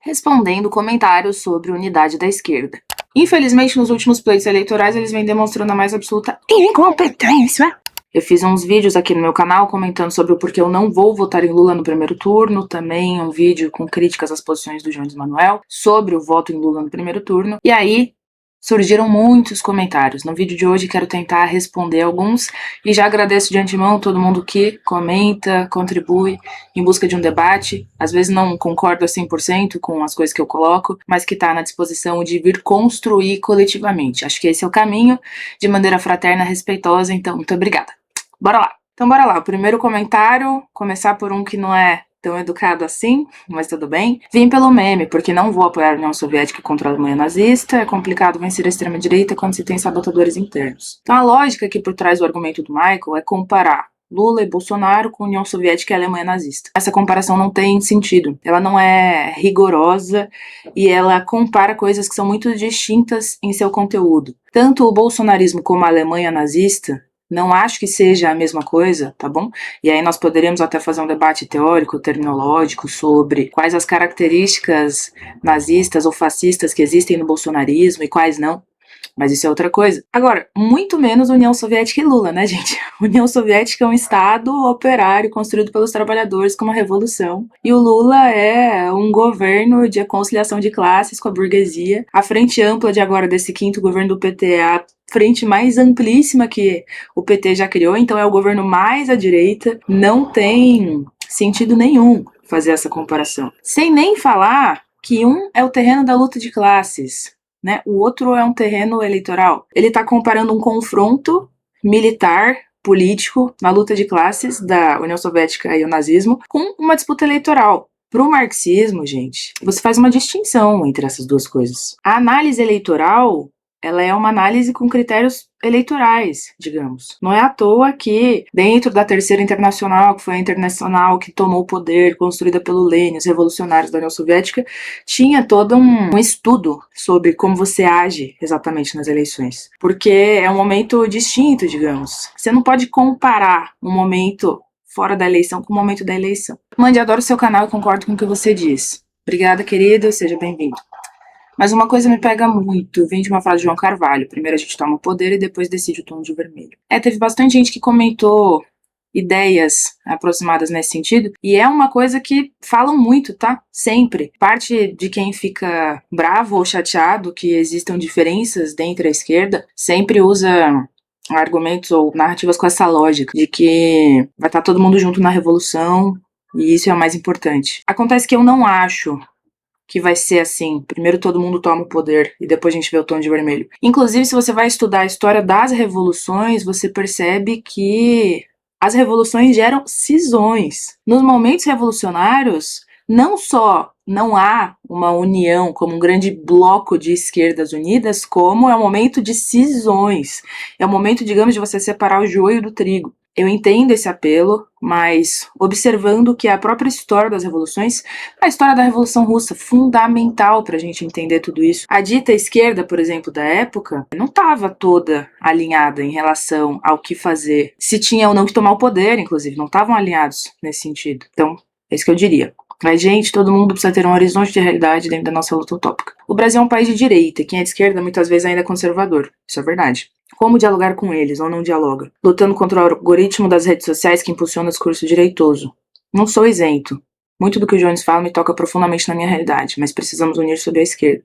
respondendo comentários sobre unidade da esquerda. Infelizmente, nos últimos pleitos eleitorais, eles vêm demonstrando a mais absoluta incompetência. Eu fiz uns vídeos aqui no meu canal comentando sobre o porquê eu não vou votar em Lula no primeiro turno, também um vídeo com críticas às posições do Jones Manuel sobre o voto em Lula no primeiro turno, e aí surgiram muitos comentários. No vídeo de hoje quero tentar responder alguns e já agradeço de antemão todo mundo que comenta, contribui em busca de um debate. Às vezes não concordo a 100% com as coisas que eu coloco, mas que está na disposição de vir construir coletivamente. Acho que esse é o caminho, de maneira fraterna, respeitosa, então muito obrigada. Bora lá! Então bora lá, o primeiro comentário, começar por um que não é tão educado assim, mas tudo bem. Vim pelo meme, porque não vou apoiar a União Soviética contra a Alemanha nazista, é complicado vencer a extrema-direita quando se tem sabotadores internos. Então a lógica aqui por trás do argumento do Michael é comparar Lula e Bolsonaro com a União Soviética e a Alemanha nazista. Essa comparação não tem sentido, ela não é rigorosa e ela compara coisas que são muito distintas em seu conteúdo. Tanto o bolsonarismo como a Alemanha nazista não acho que seja a mesma coisa, tá bom? E aí nós poderíamos até fazer um debate teórico, terminológico, sobre quais as características nazistas ou fascistas que existem no bolsonarismo e quais não. Mas isso é outra coisa. Agora, muito menos União Soviética e Lula, né, gente? União Soviética é um estado operário construído pelos trabalhadores com uma revolução. E o Lula é um governo de conciliação de classes com a burguesia. A frente ampla de agora desse quinto governo do PT é a frente mais amplíssima que o PT já criou, então é o governo mais à direita. Não tem sentido nenhum fazer essa comparação. Sem nem falar que um é o terreno da luta de classes, né? O outro é um terreno eleitoral. Ele está comparando um confronto militar, político, na luta de classes da União Soviética e o nazismo, com uma disputa eleitoral. Para o marxismo, gente, você faz uma distinção entre essas duas coisas. A análise eleitoral, ela é uma análise com critérios eleitorais, digamos. Não é à toa que, dentro da Terceira Internacional, que foi a internacional que tomou o poder, construída pelo Lenin, os revolucionários da União Soviética, tinha todo um estudo sobre como você age exatamente nas eleições. Porque é um momento distinto, digamos. Você não pode comparar um momento fora da eleição com o momento da eleição. Mande, adoro seu canal e concordo com o que você diz. Obrigada, querido, seja bem-vindo. Mas uma coisa me pega muito, vem de uma frase de João Carvalho: primeiro a gente toma o poder e depois decide o tom de vermelho. Teve bastante gente que comentou ideias aproximadas nesse sentido, e é uma coisa que falam muito, tá? Sempre. Parte de quem fica bravo ou chateado que existam diferenças dentro da esquerda, sempre usa argumentos ou narrativas com essa lógica, de que vai estar todo mundo junto na revolução, e isso é o mais importante. Acontece que eu não acho que vai ser assim, primeiro todo mundo toma o poder e depois a gente vê o tom de vermelho. Inclusive, se você vai estudar a história das revoluções, você percebe que as revoluções geram cisões. Nos momentos revolucionários, não só não há uma união como um grande bloco de esquerdas unidas, como é um momento de cisões. É um momento, digamos, de você separar o joio do trigo. Eu entendo esse apelo, mas observando que a própria história das revoluções, a história da Revolução Russa, fundamental para a gente entender tudo isso. A dita esquerda, por exemplo, da época, não estava toda alinhada em relação ao que fazer. Se tinha ou não que tomar o poder, inclusive, não estavam alinhados nesse sentido. Então, é isso que eu diria. Mas, gente, todo mundo precisa ter um horizonte de realidade dentro da nossa luta utópica. O Brasil é um país de direita, e quem é de esquerda muitas vezes ainda é conservador. Isso é verdade. Como dialogar com eles, ou não dialoga? Lutando contra o algoritmo das redes sociais que impulsiona o discurso direitoso. Não sou isento. Muito do que o Jones fala me toca profundamente na minha realidade, mas precisamos unir sobre a esquerda.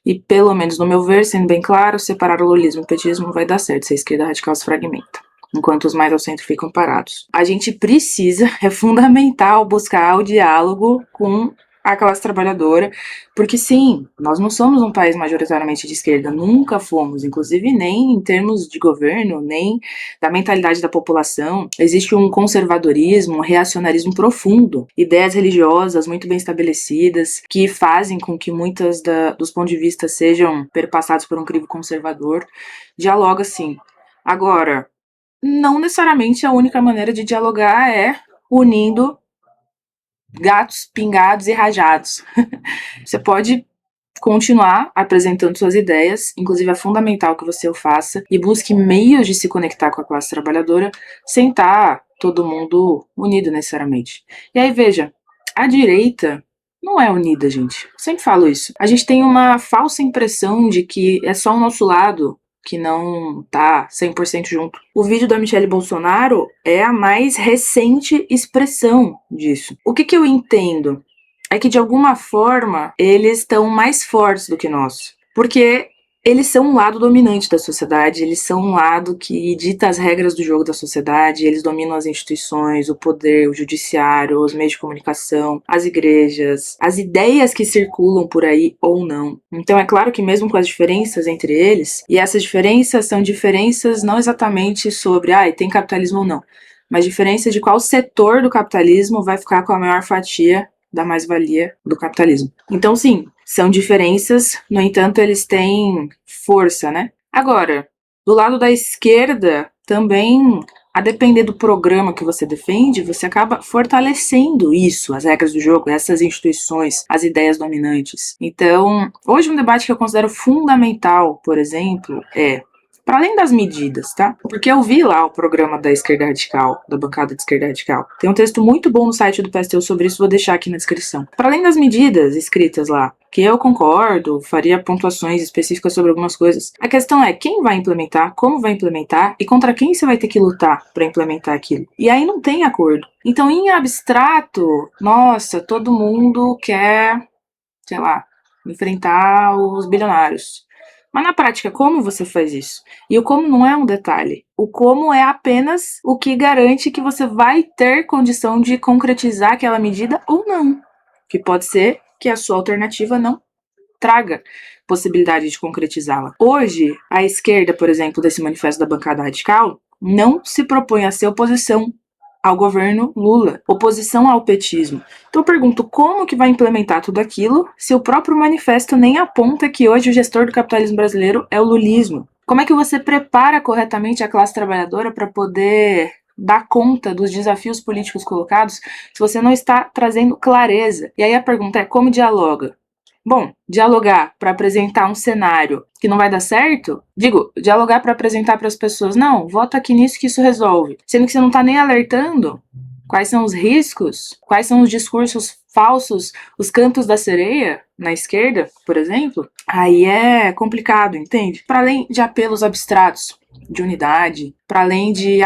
E, pelo menos no meu ver, sendo bem claro, separar o lulismo e o petismo não vai dar certo se a esquerda radical se fragmenta, enquanto os mais ao centro ficam parados. A gente precisa, é fundamental, buscar o diálogo com a classe trabalhadora, porque sim, nós não somos um país majoritariamente de esquerda, nunca fomos, inclusive nem em termos de governo, nem da mentalidade da população. Existe um conservadorismo, um reacionarismo profundo, ideias religiosas muito bem estabelecidas, que fazem com que muitas dos pontos de vista sejam perpassados por um crivo conservador. Dialoga sim. Agora, não necessariamente a única maneira de dialogar é unindo gatos pingados e rajados. Você pode continuar apresentando suas ideias, inclusive é fundamental que você o faça e busque meios de se conectar com a classe trabalhadora sem estar todo mundo unido necessariamente. E aí veja, a direita não é unida, gente. Eu sempre falo isso. A gente tem uma falsa impressão de que é só o nosso lado que não tá 100% junto. O vídeo da Michelle Bolsonaro é a mais recente expressão disso. O que eu entendo é que, de alguma forma, eles estão mais fortes do que nós. Porque eles são um lado dominante da sociedade, eles são um lado que dita as regras do jogo da sociedade, eles dominam as instituições, o poder, o judiciário, os meios de comunicação, as igrejas, as ideias que circulam por aí ou não. Então é claro que mesmo com as diferenças entre eles, e essas diferenças são diferenças não exatamente sobre, tem capitalismo ou não, mas diferenças de qual setor do capitalismo vai ficar com a maior fatia da mais-valia do capitalismo. Então, sim, são diferenças, no entanto, eles têm força, né? Agora, do lado da esquerda, também, a depender do programa que você defende, você acaba fortalecendo isso, as regras do jogo, essas instituições, as ideias dominantes. Então, hoje um debate que eu considero fundamental, por exemplo, para além das medidas, tá? Porque eu vi lá o programa da esquerda radical, da bancada de esquerda radical. Tem um texto muito bom no site do PSTU sobre isso, vou deixar aqui na descrição. Para além das medidas escritas lá, que eu concordo, faria pontuações específicas sobre algumas coisas. A questão é quem vai implementar, como vai implementar e contra quem você vai ter que lutar para implementar aquilo. E aí não tem acordo. Então, em abstrato, nossa, todo mundo quer, sei lá, enfrentar os bilionários. Mas na prática, como você faz isso? E o como não é um detalhe. O como é apenas o que garante que você vai ter condição de concretizar aquela medida ou não. Que pode ser que a sua alternativa não traga possibilidade de concretizá-la. Hoje, a esquerda, por exemplo, desse manifesto da bancada radical, não se propõe a ser oposição ao governo Lula, oposição ao petismo. Então eu pergunto, como que vai implementar tudo aquilo se o próprio manifesto nem aponta que hoje o gestor do capitalismo brasileiro é o lulismo? Como é que você prepara corretamente a classe trabalhadora para poder dar conta dos desafios políticos colocados se você não está trazendo clareza? E aí a pergunta é, como dialoga? Bom, dialogar para apresentar um cenário que não vai dar certo? Digo, dialogar para apresentar para as pessoas, não, vota aqui nisso que isso resolve. Sendo que você não está nem alertando quais são os riscos, quais são os discursos falsos, os cantos da sereia na esquerda, por exemplo, aí é complicado, entende? Para além de apelos abstratos de unidade, para além de,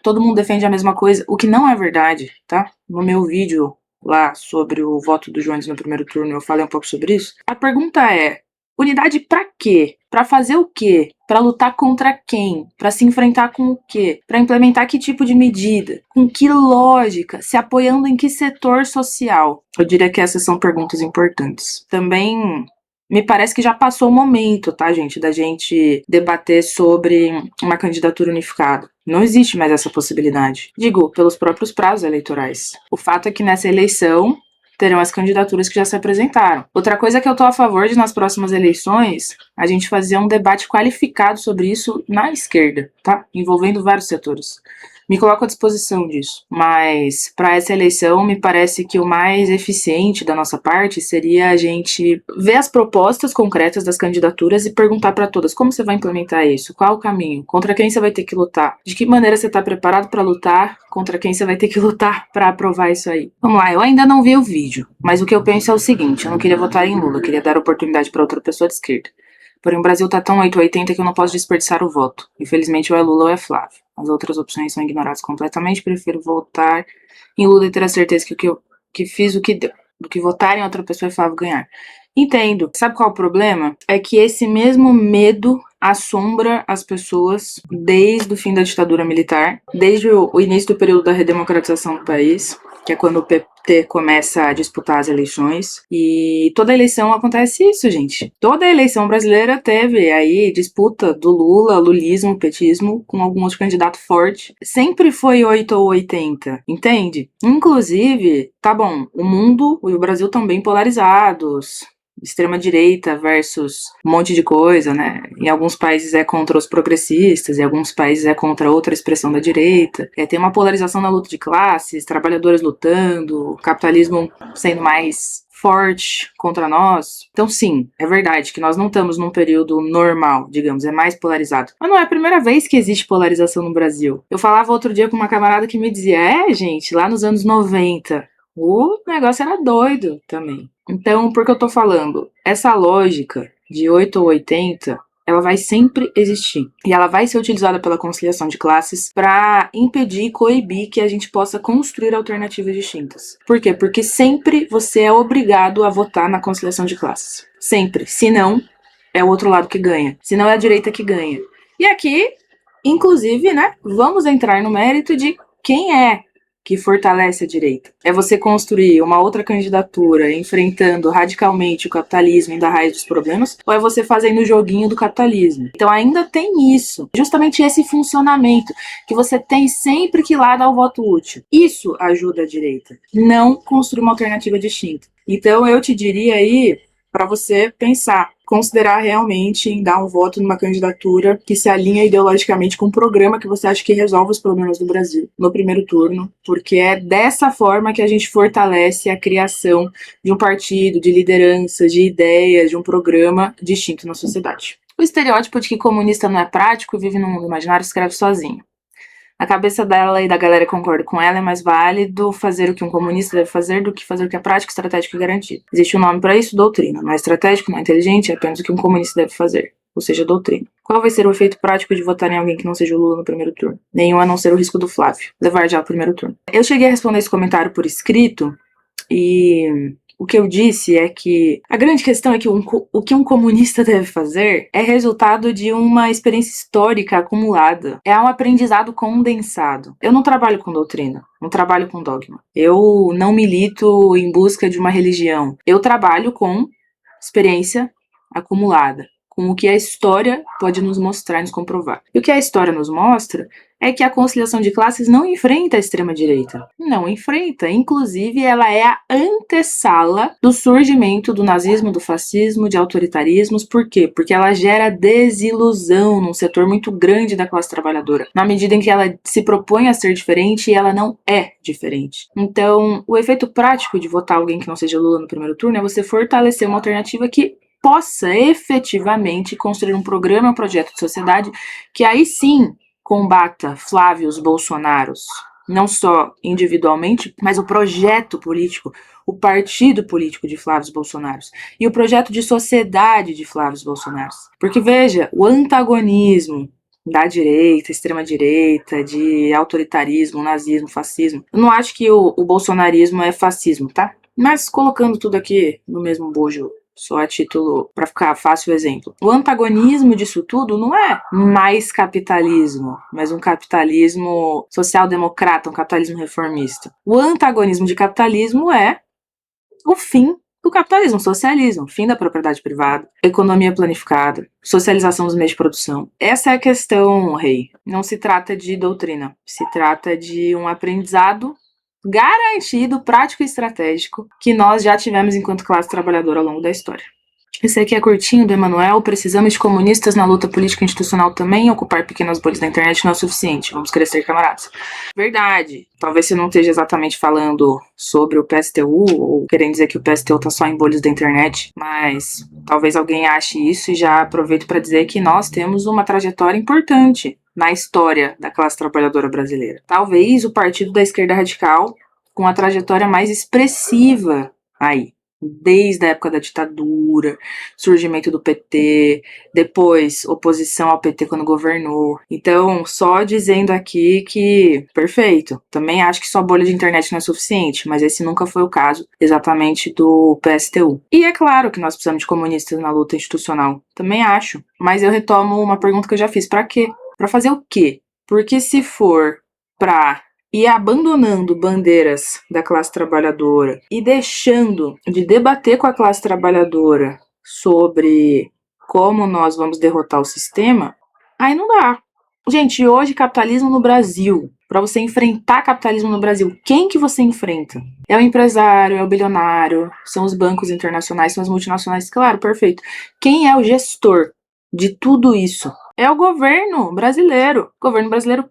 todo mundo defende a mesma coisa, o que não é verdade, tá? No meu vídeo lá sobre o voto do Jones no primeiro turno, eu falei um pouco sobre isso. A pergunta é, unidade pra quê? Pra fazer o quê? Pra lutar contra quem? Pra se enfrentar com o quê? Pra implementar que tipo de medida? Com que lógica? Se apoiando em que setor social? Eu diria que essas são perguntas importantes. Também me parece que já passou o momento, tá, gente, da gente debater sobre uma candidatura unificada. Não existe mais essa possibilidade. Digo, pelos próprios prazos eleitorais. O fato é que nessa eleição terão as candidaturas que já se apresentaram. Outra coisa que eu tô a favor de, nas próximas eleições, a gente fazer um debate qualificado sobre isso na esquerda, tá? Envolvendo vários setores. Me coloco à disposição disso. Mas, para essa eleição, me parece que o mais eficiente da nossa parte seria a gente ver as propostas concretas das candidaturas e perguntar para todas como você vai implementar isso, qual o caminho, contra quem você vai ter que lutar, de que maneira você está preparado para lutar, contra quem você vai ter que lutar para aprovar isso aí. Vamos lá, eu ainda não vi o vídeo, mas o que eu penso é o seguinte, eu não queria votar em Lula, eu queria dar oportunidade para outra pessoa de esquerda. Porém, o Brasil tá tão 880 que eu não posso desperdiçar o voto. Infelizmente, ou é Lula ou é Flávio. As outras opções são ignoradas completamente. Prefiro votar em Lula e ter a certeza que que fiz o que deu, do que votar em outra pessoa e Flávio ganhar. Entendo. Sabe qual é o problema? É que esse mesmo medo assombra as pessoas desde o fim da ditadura militar, desde o início do período da redemocratização do país, que é quando o PT começa a disputar as eleições. E toda eleição acontece isso, gente. Toda eleição brasileira teve aí disputa do Lula, lulismo, petismo, com algum outro candidato forte. Sempre foi 8 ou 80, entende? Inclusive, tá bom, o mundo e o Brasil estão bem polarizados. Extrema-direita versus um monte de coisa, né? Em alguns países é contra os progressistas, em alguns países é contra outra expressão da direita. Tem uma polarização na luta de classes, trabalhadores lutando, capitalismo sendo mais forte contra nós. Então, sim, é verdade que nós não estamos num período normal, digamos, é mais polarizado. Mas não é a primeira vez que existe polarização no Brasil. Eu falava outro dia com uma camarada que me dizia, gente, lá nos anos 90... O negócio era doido também. Então, por que eu tô falando? Essa lógica de 8 ou 80, ela vai sempre existir. E ela vai ser utilizada pela conciliação de classes para impedir e coibir que a gente possa construir alternativas distintas. Por quê? Porque sempre você é obrigado a votar na conciliação de classes. Sempre. Se não, é o outro lado que ganha. Se não, é a direita que ganha. E aqui, inclusive, né, vamos entrar no mérito de quem é que fortalece a direita. É você construir uma outra candidatura enfrentando radicalmente o capitalismo e da raiz dos problemas, ou é você fazendo o joguinho do capitalismo? Então ainda tem isso, justamente esse funcionamento que você tem sempre que ir lá dar o voto útil. Isso ajuda a direita, não construir uma alternativa distinta. Então eu te diria aí para você pensar, considerar realmente em dar um voto numa candidatura que se alinha ideologicamente com um programa que você acha que resolve os problemas do Brasil no primeiro turno, porque é dessa forma que a gente fortalece a criação de um partido, de lideranças, de ideias, de um programa distinto na sociedade. O estereótipo de que comunista não é prático e vive num mundo imaginário escreve sozinho. Na cabeça dela e da galera que concorda com ela, é mais válido fazer o que um comunista deve fazer do que fazer o que é prático, estratégico e garantido. Existe um nome para isso, doutrina. Não é estratégico, não é inteligente, é apenas o que um comunista deve fazer, ou seja, doutrina. Qual vai ser o efeito prático de votar em alguém que não seja o Lula no primeiro turno? Nenhum, a não ser o risco do Flávio levar já o primeiro turno. Eu cheguei a responder esse comentário por escrito e o que eu disse é que a grande questão é que o que um comunista deve fazer é resultado de uma experiência histórica acumulada. É um aprendizado condensado. Eu não trabalho com doutrina, não trabalho com dogma. Eu não milito em busca de uma religião. Eu trabalho com experiência acumulada, com o que a história pode nos mostrar e nos comprovar. E o que a história nos mostra é que a conciliação de classes não enfrenta a extrema-direita. Não enfrenta. Inclusive, ela é a antessala do surgimento do nazismo, do fascismo, de autoritarismos. Por quê? Porque ela gera desilusão num setor muito grande da classe trabalhadora, na medida em que ela se propõe a ser diferente e ela não é diferente. Então, o efeito prático de votar alguém que não seja Lula no primeiro turno é você fortalecer uma alternativa que possa efetivamente construir um programa, um projeto de sociedade que aí sim combata Flávios Bolsonaros, não só individualmente, mas o projeto político, o partido político de Flávios Bolsonaros e o projeto de sociedade de Flávios Bolsonaros. Porque veja, o antagonismo da direita, extrema-direita, de autoritarismo, nazismo, fascismo. Eu não acho que o bolsonarismo é fascismo, tá? Mas colocando tudo aqui no mesmo bojo, só a título para ficar fácil o exemplo. O antagonismo disso tudo não é mais capitalismo, mas um capitalismo social-democrata, um capitalismo reformista. O antagonismo de capitalismo é o fim do capitalismo, o socialismo, fim da propriedade privada, economia planificada, socialização dos meios de produção. Essa é a questão, Rei. Não se trata de doutrina, se trata de um aprendizado garantido, prático e estratégico que nós já tivemos enquanto classe trabalhadora ao longo da história. Esse aqui é curtinho, do Emanuel. Precisamos de comunistas na luta política e institucional também. Ocupar pequenas bolhas da internet não é o suficiente. Vamos crescer, camaradas. Verdade. Talvez você não esteja exatamente falando sobre o PSTU, ou querendo dizer que o PSTU tá só em bolhas da internet, mas talvez alguém ache isso e já aproveito para dizer que nós temos uma trajetória importante na história da classe trabalhadora brasileira. Talvez o partido da esquerda radical com a trajetória mais expressiva aí. Desde a época da ditadura, surgimento do PT, depois oposição ao PT quando governou. Então, só dizendo aqui que, perfeito, também acho que só bolha de internet não é suficiente, mas esse nunca foi o caso exatamente do PSTU. E é claro que nós precisamos de comunistas na luta institucional, também acho, mas eu retomo uma pergunta que eu já fiz, pra quê? Pra fazer o quê? Porque se for pra e abandonando bandeiras da classe trabalhadora e deixando de debater com a classe trabalhadora sobre como nós vamos derrotar o sistema, aí não dá. Gente, hoje capitalismo no Brasil, para você enfrentar capitalismo no Brasil, quem que você enfrenta? É o empresário, é o bilionário, são os bancos internacionais, são as multinacionais, claro, perfeito. Quem é o gestor de tudo isso? É o governo brasileiro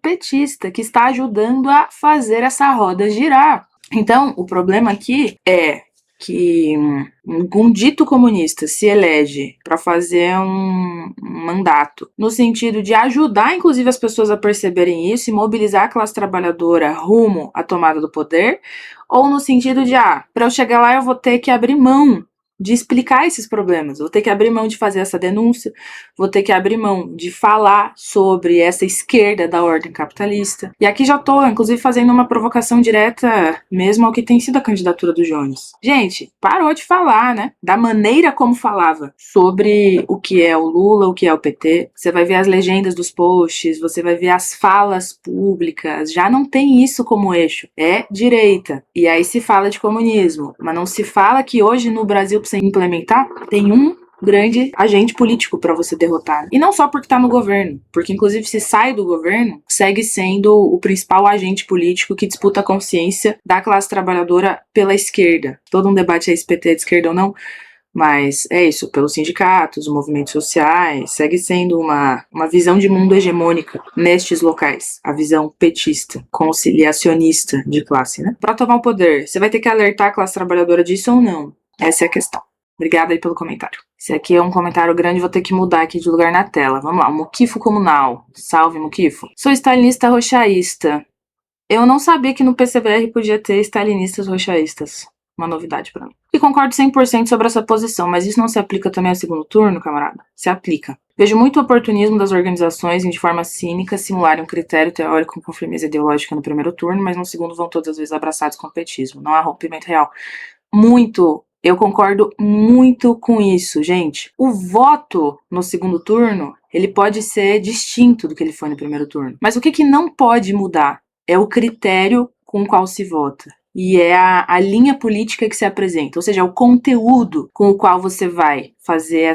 petista, que está ajudando a fazer essa roda girar. Então, o problema aqui é que um dito comunista se elege para fazer um mandato no sentido de ajudar, inclusive, as pessoas a perceberem isso e mobilizar a classe trabalhadora rumo à tomada do poder, ou no sentido de, para eu chegar lá eu vou ter que abrir mão de explicar esses problemas, vou ter que abrir mão de fazer essa denúncia, vou ter que abrir mão de falar sobre essa esquerda da ordem capitalista. E aqui já tô, inclusive, fazendo uma provocação direta mesmo ao que tem sido a candidatura do Jones. Gente, parou de falar, né? Da maneira como falava sobre o que é o Lula, o que é o PT. Você vai ver as legendas dos posts, você vai ver as falas públicas, já não tem isso como eixo. É direita. E aí se fala de comunismo, mas não se fala que hoje no Brasil, pra você implementar, tem um grande agente político para você derrotar. E não só porque tá no governo, porque inclusive se sai do governo, segue sendo o principal agente político que disputa a consciência da classe trabalhadora pela esquerda. Todo um debate aí se PT é de esquerda ou não, mas é isso, pelos sindicatos, movimentos sociais, segue sendo uma visão de mundo hegemônica nestes locais, a visão petista, conciliacionista de classe, né? Para tomar o poder, você vai ter que alertar a classe trabalhadora disso ou não? Essa é a questão. Obrigada aí pelo comentário. Esse aqui é um comentário grande, vou ter que mudar aqui de lugar na tela. Vamos lá, Muquifo Comunal. Salve, Muquifo. Sou stalinista rochaísta. Eu não sabia que no PCBR podia ter stalinistas rochaístas. Uma novidade pra mim. E concordo 100% sobre essa posição, mas isso não se aplica também ao segundo turno, camarada? Se aplica. Vejo muito oportunismo das organizações em, de forma cínica, simularem um critério teórico com firmeza ideológica no primeiro turno, mas no segundo vão todas as vezes abraçados com o petismo. Não há rompimento real. Eu concordo muito com isso, gente. O voto no segundo turno, ele pode ser distinto do que ele foi no primeiro turno. Mas o que não pode mudar é o critério com o qual se vota. E é a linha política que se apresenta, ou seja, o conteúdo com o qual você vai fazer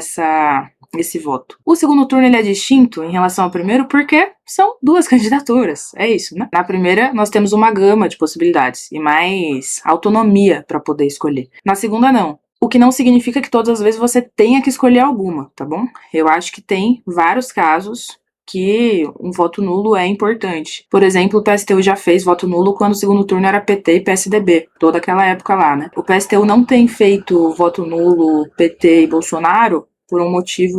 esse voto. O segundo turno ele é distinto em relação ao primeiro porque são duas candidaturas, é isso, né? Na primeira, nós temos uma gama de possibilidades e mais autonomia para poder escolher. Na segunda, não. O que não significa que todas as vezes você tenha que escolher alguma, tá bom? Eu acho que tem vários casos que um voto nulo é importante. Por exemplo, o PSTU já fez voto nulo quando o segundo turno era PT e PSDB, toda aquela época lá, né? O PSTU não tem feito voto nulo PT e Bolsonaro por um motivo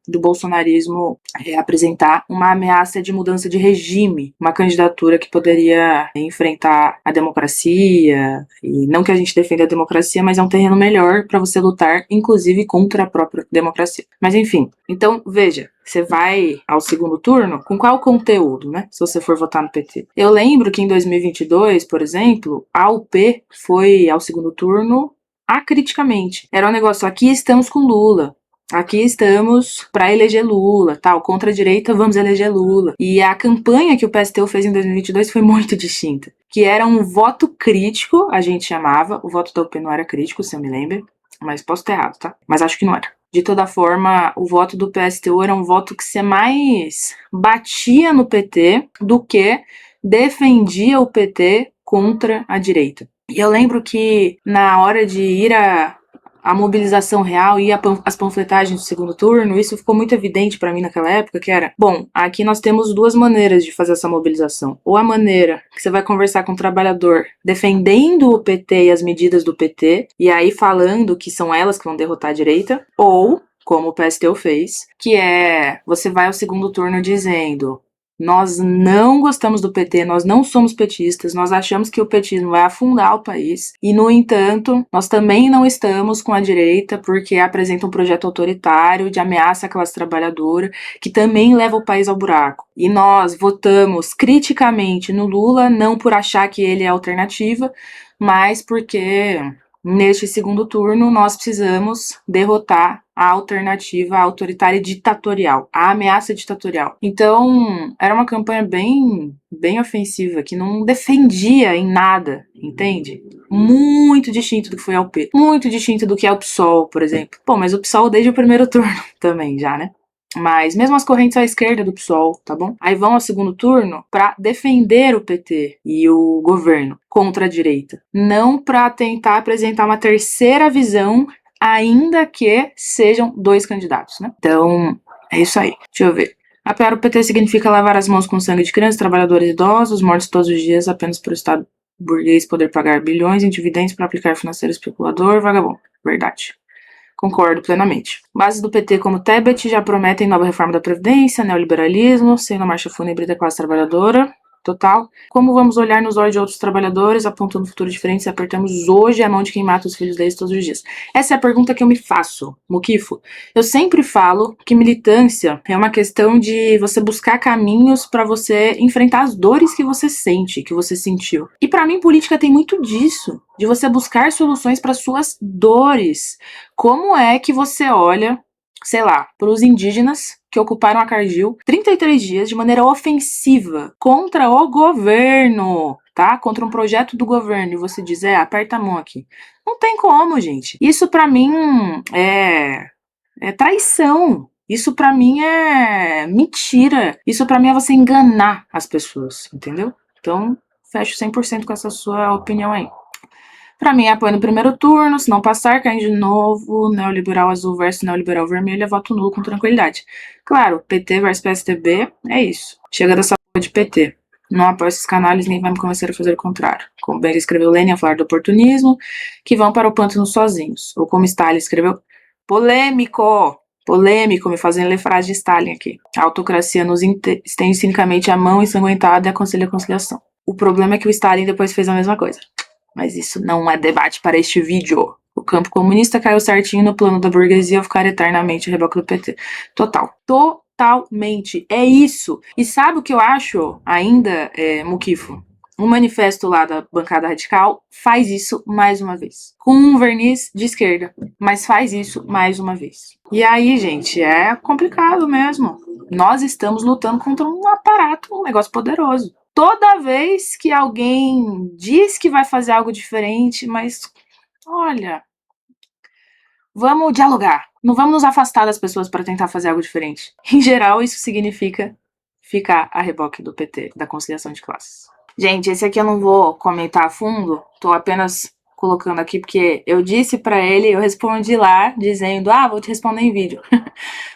do bolsonarismo apresentar uma ameaça de mudança de regime, uma candidatura que poderia enfrentar a democracia, e não que a gente defenda a democracia, mas é um terreno melhor para você lutar, inclusive contra a própria democracia. Mas enfim, então veja, você vai ao segundo turno com qual conteúdo, né? Se você for votar no PT. Eu lembro que em 2022, por exemplo, a UP foi ao segundo turno acriticamente. Era um negócio, aqui estamos com Lula, aqui estamos para eleger Lula, tal, contra a direita vamos eleger Lula. E a campanha que o PSTU fez em 2022 foi muito distinta, que era um voto crítico, a gente chamava, o voto da UP não era crítico, se eu me lembro, mas posso estar errado, tá? Mas acho que não era. De toda forma, o voto do PSTU era um voto que se mais batia no PT do que defendia o PT contra a direita. E eu lembro que na hora de ir a mobilização real e as panfletagens do segundo turno, isso ficou muito evidente para mim naquela época, que era, bom, aqui nós temos duas maneiras de fazer essa mobilização. Ou a maneira que você vai conversar com o trabalhador defendendo o PT e as medidas do PT, e aí falando que são elas que vão derrotar a direita, ou, como o PSTU fez, que é, você vai ao segundo turno dizendo: nós não gostamos do PT, nós não somos petistas, nós achamos que o petismo vai afundar o país e, no entanto, nós também não estamos com a direita porque apresenta um projeto autoritário de ameaça à classe trabalhadora que também leva o país ao buraco. E nós votamos criticamente no Lula, não por achar que ele é alternativa, mas porque neste segundo turno nós precisamos derrotar a alternativa autoritária e ditatorial, a ameaça ditatorial. Então, era uma campanha bem ofensiva, que não defendia em nada, entende? Muito distinto do que foi a UP. Muito distinto do que é o PSOL, por exemplo. Bom, mas o PSOL desde o primeiro turno também já, né? Mas mesmo as correntes à esquerda do PSOL, tá bom? Aí vão ao segundo turno para defender o PT e o governo contra a direita. Não para tentar apresentar uma terceira visão, ainda que sejam dois candidatos, né? Então, é isso aí. Deixa eu ver. Apoiar o PT significa lavar as mãos com sangue de crianças, trabalhadores idosos, mortos todos os dias apenas por Estado burguês poder pagar bilhões em dividendos para aplicar financeiro especulador, vagabundo. Verdade. Concordo plenamente. Bases do PT como Tebet já prometem nova reforma da Previdência, neoliberalismo, sendo a marcha fúnebre da classe trabalhadora. Total. Como vamos olhar nos olhos de outros trabalhadores, apontando um futuro diferente se apertamos hoje a mão de quem mata os filhos deles todos os dias? Essa é a pergunta que eu me faço, Muquifo. Eu sempre falo que militância é uma questão de você buscar caminhos para você enfrentar as dores que você sente, que você sentiu. E para mim, política tem muito disso, de você buscar soluções para suas dores. Como é que você olha, sei lá, para os indígenas que ocuparam a Cargill 33 dias de maneira ofensiva contra o governo, tá? Contra um projeto do governo. E você diz, aperta a mão aqui. Não tem como, gente. Isso pra mim é traição. Isso pra mim é mentira. Isso pra mim é você enganar as pessoas, entendeu? Então, fecho 100% com essa sua opinião aí. Pra mim, apoio no primeiro turno, se não passar, cai de novo, neoliberal azul versus neoliberal vermelho, voto nulo com tranquilidade. Claro, PT versus PSDB, é isso. Chega dessa porra de PT. Não apoio esses canais, nem vai me convencer a fazer o contrário. Como bem escreveu Lenin a falar do oportunismo, que vão para o pântano sozinhos. Ou como Stalin escreveu, polêmico, me fazendo ler frase de Stalin aqui. A autocracia nos estende cinicamente a mão ensanguentada e aconselha a conciliação. O problema é que o Stalin depois fez a mesma coisa. Mas isso não é debate para este vídeo. O campo comunista caiu certinho no plano da burguesia ao ficar eternamente a reboque do PT. Totalmente. É isso. E sabe o que eu acho ainda, Muquifo? O manifesto lá da bancada radical faz isso mais uma vez. Com um verniz de esquerda. Mas faz isso mais uma vez. E aí, gente, é complicado mesmo. Nós estamos lutando contra um aparato, um negócio poderoso. Toda vez que alguém diz que vai fazer algo diferente, mas olha, vamos dialogar. Não vamos nos afastar das pessoas para tentar fazer algo diferente. Em geral, isso significa ficar a reboque do PT, da conciliação de classes. Gente, esse aqui eu não vou comentar a fundo, tô apenas colocando aqui porque eu disse para ele, eu respondi lá dizendo, vou te responder em vídeo.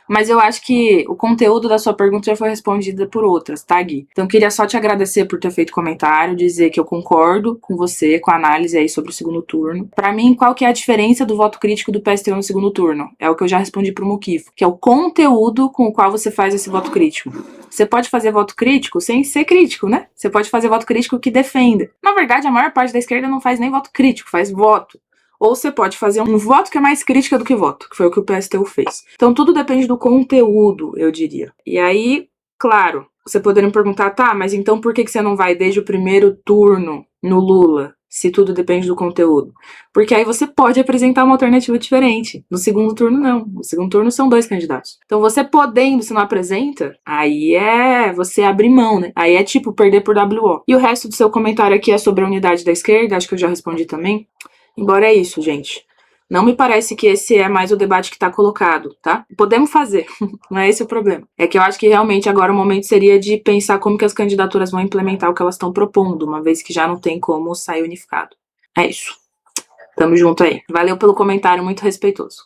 Mas eu acho que o conteúdo da sua pergunta já foi respondido por outras, tá, Gui? Então, queria só te agradecer por ter feito comentário, dizer que eu concordo com você, com a análise aí sobre o segundo turno. Pra mim, qual que é a diferença do voto crítico do PSTU no segundo turno? É o que eu já respondi pro Muquifo, que é o conteúdo com o qual você faz esse voto crítico. Você pode fazer voto crítico sem ser crítico, né? Você pode fazer voto crítico que defenda. Na verdade, a maior parte da esquerda não faz nem voto crítico, faz voto. Ou você pode fazer um voto que é mais crítica do que voto, que foi o que o PSTU fez. Então tudo depende do conteúdo, eu diria. E aí, claro, você poderia me perguntar, tá, mas então por que você não vai desde o primeiro turno no Lula, se tudo depende do conteúdo? Porque aí você pode apresentar uma alternativa diferente. No segundo turno, não. No segundo turno são 2 candidatos. Então você podendo, se não apresenta, aí é você abrir mão, né? Aí é tipo perder por WO. E o resto do seu comentário aqui é sobre a unidade da esquerda, acho que eu já respondi também. Embora é isso, gente. Não me parece que esse é mais o debate que tá colocado, tá? Podemos fazer, não é esse o problema. É que eu acho que realmente agora o momento seria de pensar como que as candidaturas vão implementar o que elas estão propondo, uma vez que já não tem como sair unificado. É isso. Tamo junto aí. Valeu pelo comentário, muito respeitoso.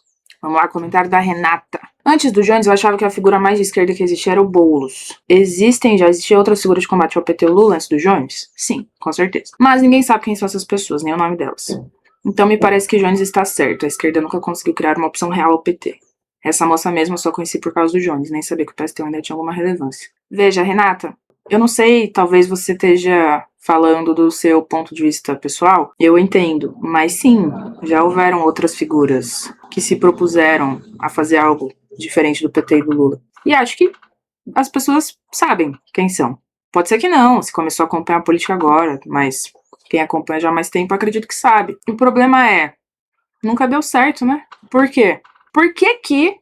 Vamos lá, comentário da Renata. Antes do Jones, eu achava que a figura mais de esquerda que existia era o Boulos. Já existia outras figuras de combate ao PT e Lula antes do Jones? Sim, com certeza. Mas ninguém sabe quem são essas pessoas, nem o nome delas. Então me parece que Jones está certo, a esquerda nunca conseguiu criar uma opção real ao PT. Essa moça mesma eu só conheci por causa do Jones, nem sabia que o PSTU ainda tinha alguma relevância. Veja, Renata, eu não sei, talvez você esteja falando do seu ponto de vista pessoal, eu entendo, mas sim, já houveram outras figuras que se propuseram a fazer algo diferente do PT e do Lula. E acho que as pessoas sabem quem são. Pode ser que não, se começou a acompanhar a política agora, mas quem acompanha já há mais tempo, acredito que sabe. O problema é, nunca deu certo, né? Por quê? Por que,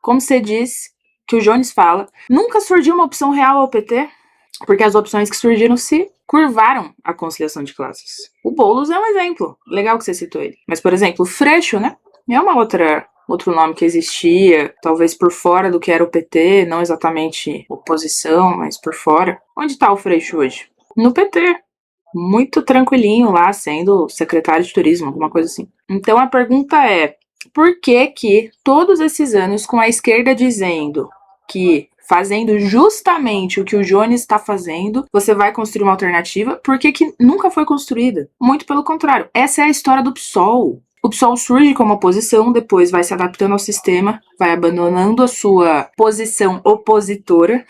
como você disse, que o Jones fala, nunca surgiu uma opção real ao PT? Porque as opções que surgiram se curvaram a conciliação de classes. O Boulos é um exemplo. Legal que você citou ele. Mas, por exemplo, o Freixo, né? É uma outro nome que existia, talvez por fora do que era o PT, não exatamente oposição, mas por fora. Onde tá o Freixo hoje? No PT. Muito tranquilinho lá, sendo secretário de turismo, alguma coisa assim. Então a pergunta é, por que todos esses anos com a esquerda dizendo que fazendo justamente o que o Jones está fazendo, você vai construir uma alternativa, porque que nunca foi construída. Muito pelo contrário. Essa é a história do PSOL. O PSOL surge como oposição, depois vai se adaptando ao sistema, vai abandonando a sua posição opositora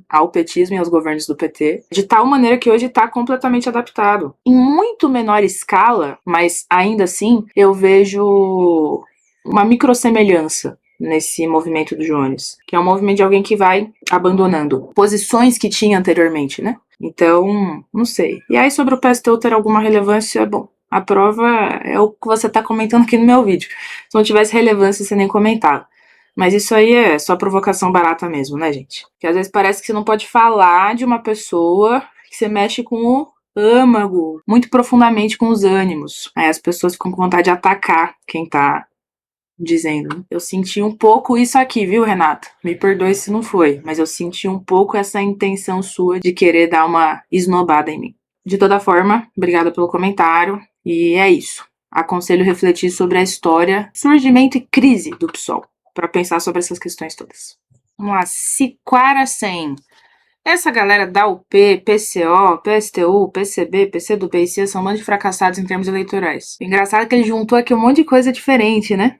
ao petismo e aos governos do PT, de tal maneira que hoje está completamente adaptado. Em muito menor escala, mas ainda assim, eu vejo uma microssemelhança nesse movimento do Jones, que é um movimento de alguém que vai abandonando posições que tinha anteriormente, né? Então, não sei. E aí, sobre o PSTU ter alguma relevância, bom, a prova é o que você tá comentando aqui no meu vídeo. Se não tivesse relevância, você nem comentava. Mas isso aí é só provocação barata mesmo, né, gente? Porque às vezes parece que você não pode falar de uma pessoa que você mexe com o âmago, muito profundamente com os ânimos. Aí as pessoas ficam com vontade de atacar quem tá dizendo. Eu senti um pouco isso aqui, viu, Renata? Me perdoe se não foi, mas eu senti um pouco essa intenção sua de querer dar uma esnobada em mim. De toda forma, obrigada pelo comentário, e é isso. Aconselho refletir sobre a história, surgimento e crise do PSOL, para pensar sobre essas questões todas. Vamos lá, Siquara 100. Essa galera da UP, PCO, PSTU, PCB, PCdoB e CIA são um monte de fracassados em termos eleitorais. O engraçado é que ele juntou aqui um monte de coisa diferente, né?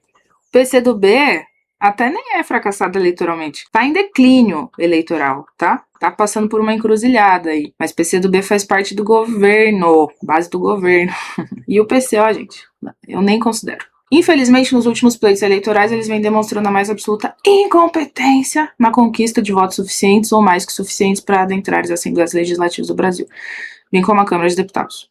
PCdoB até nem é fracassado eleitoralmente. Tá em declínio eleitoral, tá? Tá passando por uma encruzilhada aí. Mas PCdoB faz parte do governo, base do governo. E o PCO, gente, eu nem considero. Infelizmente, nos últimos pleitos eleitorais, eles vêm demonstrando a mais absoluta incompetência na conquista de votos suficientes ou mais que suficientes para adentrar as Assembleias Legislativas do Brasil, bem como a Câmara de Deputados.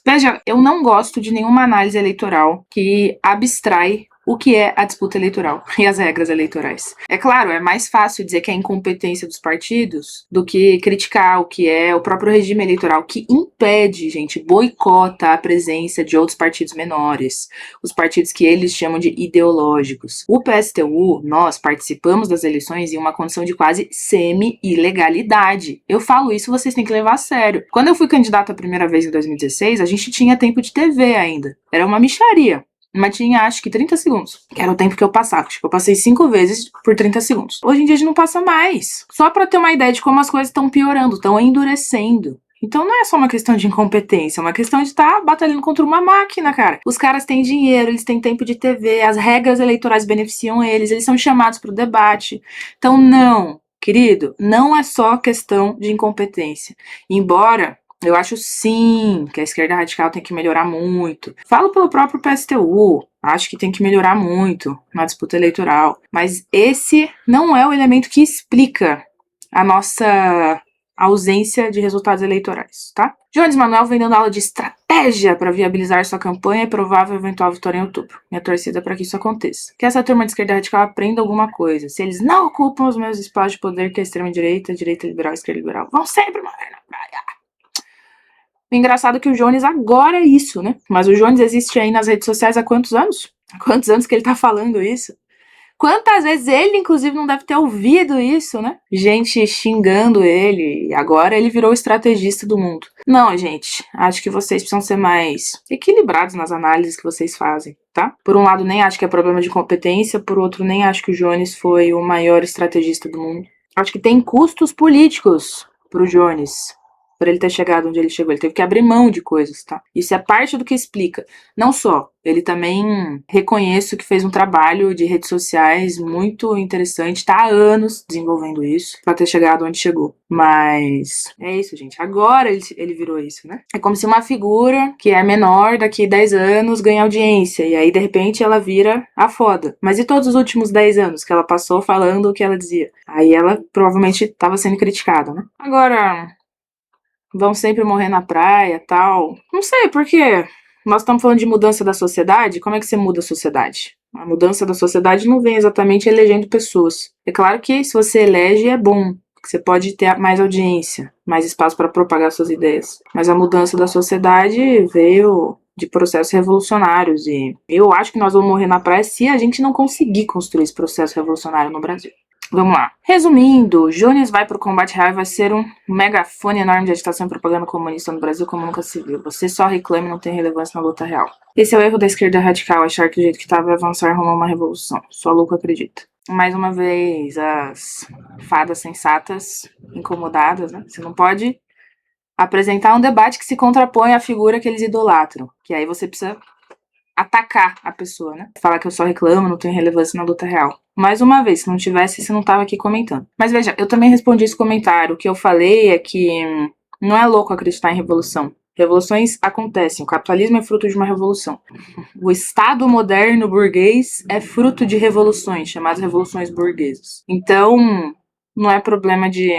Veja, eu não gosto de nenhuma análise eleitoral que abstrai o que é a disputa eleitoral e as regras eleitorais. É claro, é mais fácil dizer que é incompetência dos partidos do que criticar o que é o próprio regime eleitoral, que impede, gente, boicota a presença de outros partidos menores, os partidos que eles chamam de ideológicos. O PSTU, nós participamos das eleições em uma condição de quase semi-ilegalidade. Eu falo isso, vocês têm que levar a sério. Quando eu fui candidata a primeira vez em 2016, a gente tinha tempo de TV ainda. Era uma mixaria. Mas tinha, acho que 30 segundos, que era o tempo que eu passava. Acho que eu passei 5 vezes por 30 segundos. Hoje em dia a gente não passa mais. Só pra ter uma ideia de como as coisas estão piorando, estão endurecendo. Então não é só uma questão de incompetência, é uma questão de estar batalhando contra uma máquina, cara. Os caras têm dinheiro, eles têm tempo de TV, as regras eleitorais beneficiam eles são chamados pro debate. Então não, querido, não é só questão de incompetência. Embora eu acho sim que a esquerda radical tem que melhorar muito. Falo pelo próprio PSTU, acho que tem que melhorar muito na disputa eleitoral. Mas esse não é o elemento que explica a nossa ausência de resultados eleitorais, tá? Jones Manuel vem dando aula de estratégia para viabilizar sua campanha e provável eventual vitória em outubro. Minha torcida é para que isso aconteça. Que essa turma de esquerda radical aprenda alguma coisa. Se eles não ocupam os meus espaços de poder, que é a extrema-direita, direita liberal e esquerda liberal, vão sempre morrer na praia. O engraçado é que o Jones agora é isso, né? Mas o Jones existe aí nas redes sociais há quantos anos? Há quantos anos que ele tá falando isso? Quantas vezes ele, inclusive, não deve ter ouvido isso, né? Gente xingando ele, e agora ele virou o estrategista do mundo. Não, gente, acho que vocês precisam ser mais equilibrados nas análises que vocês fazem, tá? Por um lado, nem acho que é problema de competência, por outro, nem acho que o Jones foi o maior estrategista do mundo. Acho que tem custos políticos pro Jones. Por ele ter chegado onde ele chegou, ele teve que abrir mão de coisas, tá? Isso é parte do que explica. Não só, ele também reconheço que fez um trabalho de redes sociais muito interessante, tá há anos desenvolvendo isso, pra ter chegado onde chegou. Mas é isso, gente. Agora ele virou isso, né? É como se uma figura que é menor daqui 10 anos ganha audiência, e aí de repente ela vira a foda. Mas e todos os últimos 10 anos que ela passou falando o que ela dizia? Aí ela provavelmente tava sendo criticada, né? Agora, vão sempre morrer na praia, tal. Não sei, porque nós estamos falando de mudança da sociedade. Como é que você muda a sociedade? A mudança da sociedade não vem exatamente elegendo pessoas. É claro que se você elege é bom, porque você pode ter mais audiência, mais espaço para propagar suas ideias. Mas a mudança da sociedade veio de processos revolucionários e eu acho que nós vamos morrer na praia se a gente não conseguir construir esse processo revolucionário no Brasil. Vamos lá. Resumindo, Jones vai pro combate real e vai ser um megafone enorme de agitação e propaganda comunista no Brasil como nunca se viu. Você só reclama e não tem relevância na luta real. Esse é o erro da esquerda radical, achar que o jeito que tá vai avançar rumo a uma revolução. Só louco acredita. mais uma vez, as fadas sensatas incomodadas, né? Você não pode apresentar um debate que se contrapõe à figura que eles idolatram, que aí você precisa atacar a pessoa, né? Falar que eu só reclamo, não tenho relevância na luta real. Mais uma vez, se não tivesse, você não tava aqui comentando. Mas veja, eu também respondi esse comentário. O que eu falei é que não é louco acreditar em revolução. Revoluções acontecem. O capitalismo é fruto de uma revolução. O Estado moderno burguês é fruto de revoluções, chamadas revoluções burguesas. Então, não é problema de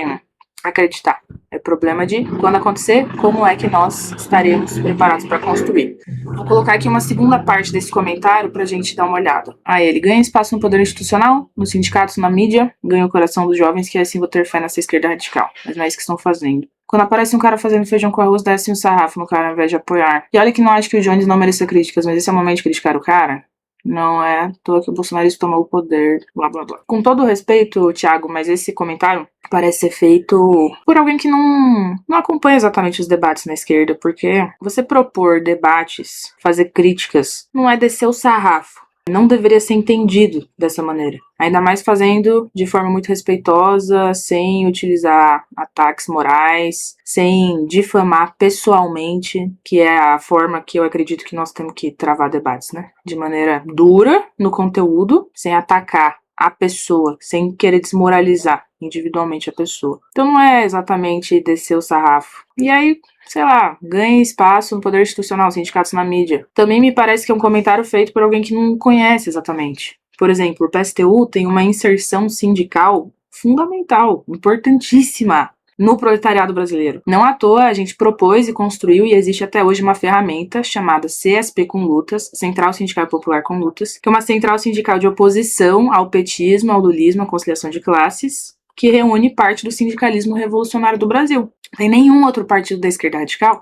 acreditar. É problema de, quando acontecer, como é que nós estaremos preparados para construir. Vou colocar aqui uma segunda parte desse comentário pra gente dar uma olhada. Ele ganha espaço no poder institucional, nos sindicatos, na mídia, ganha o coração dos jovens que assim vão ter fé nessa esquerda radical. Mas não é isso que estão fazendo. Quando aparece um cara fazendo feijão com arroz, desce um sarrafo no cara ao invés de apoiar. E olha que não acho que o Jones não mereça críticas, mas esse é o momento de criticar o cara. Não é à toa que o Bolsonaro tomou o poder, blá blá blá. Com todo o respeito, Thiago, mas esse comentário parece ser feito por alguém que não acompanha exatamente os debates na esquerda, porque você propor debates, fazer críticas, não é descer o sarrafo. Não deveria ser entendido dessa maneira. Ainda mais fazendo de forma muito respeitosa, sem utilizar ataques morais, sem difamar pessoalmente, que é a forma que eu acredito que nós temos que travar debates, né? De maneira dura no conteúdo, sem atacar a pessoa, sem querer desmoralizar individualmente a pessoa. Então não é exatamente descer o sarrafo. E aí, sei lá, ganha espaço no poder institucional, sindicatos na mídia. Também me parece que é um comentário feito por alguém que não conhece exatamente. Por exemplo, o PSTU tem uma inserção sindical fundamental, importantíssima no proletariado brasileiro. Não à toa a gente propôs e construiu e existe até hoje uma ferramenta chamada CSP com Lutas, Central Sindical Popular com Lutas, que é uma central sindical de oposição ao petismo, ao lulismo, à conciliação de classes, que reúne parte do sindicalismo revolucionário do Brasil. Nem nenhum outro partido da esquerda radical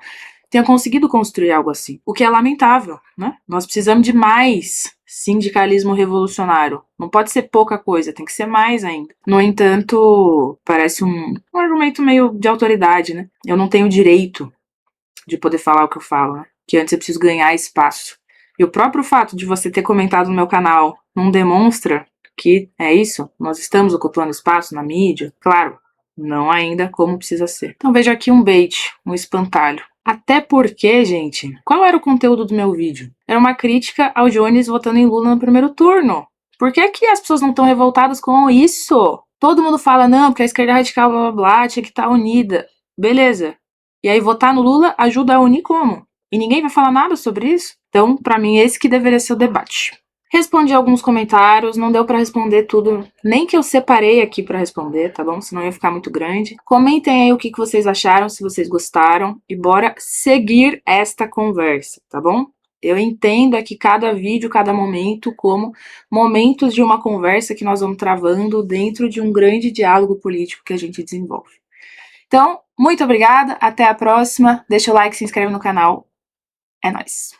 tenha conseguido construir algo assim, o que é lamentável, né? Nós precisamos de mais sindicalismo revolucionário. Não pode ser pouca coisa, tem que ser mais ainda. No entanto, parece um argumento meio de autoridade, né? Eu não tenho direito de poder falar o que eu falo, né? Que antes eu preciso ganhar espaço. E o próprio fato de você ter comentado no meu canal não demonstra que é isso? Nós estamos ocupando espaço na mídia? Claro, não ainda como precisa ser. Então veja aqui um bait, um espantalho. Até porque, gente, qual era o conteúdo do meu vídeo? Era uma crítica ao Jones votando em Lula no primeiro turno. Por que que as pessoas não estão revoltadas com isso? Todo mundo fala, não, porque a esquerda radical, blá blá blá, tinha que estar unida. Beleza. E aí votar no Lula ajuda a unir como? E ninguém vai falar nada sobre isso? Então, pra mim, esse que deveria ser o debate. Respondi alguns comentários, não deu pra responder tudo, nem que eu separei aqui pra responder, tá bom? Senão ia ficar muito grande. Comentem aí o que vocês acharam, se vocês gostaram, e bora seguir esta conversa, tá bom? Eu entendo aqui cada vídeo, cada momento, como momentos de uma conversa que nós vamos travando dentro de um grande diálogo político que a gente desenvolve. Então, muito obrigada, até a próxima, deixa o like, se inscreve no canal, é nóis!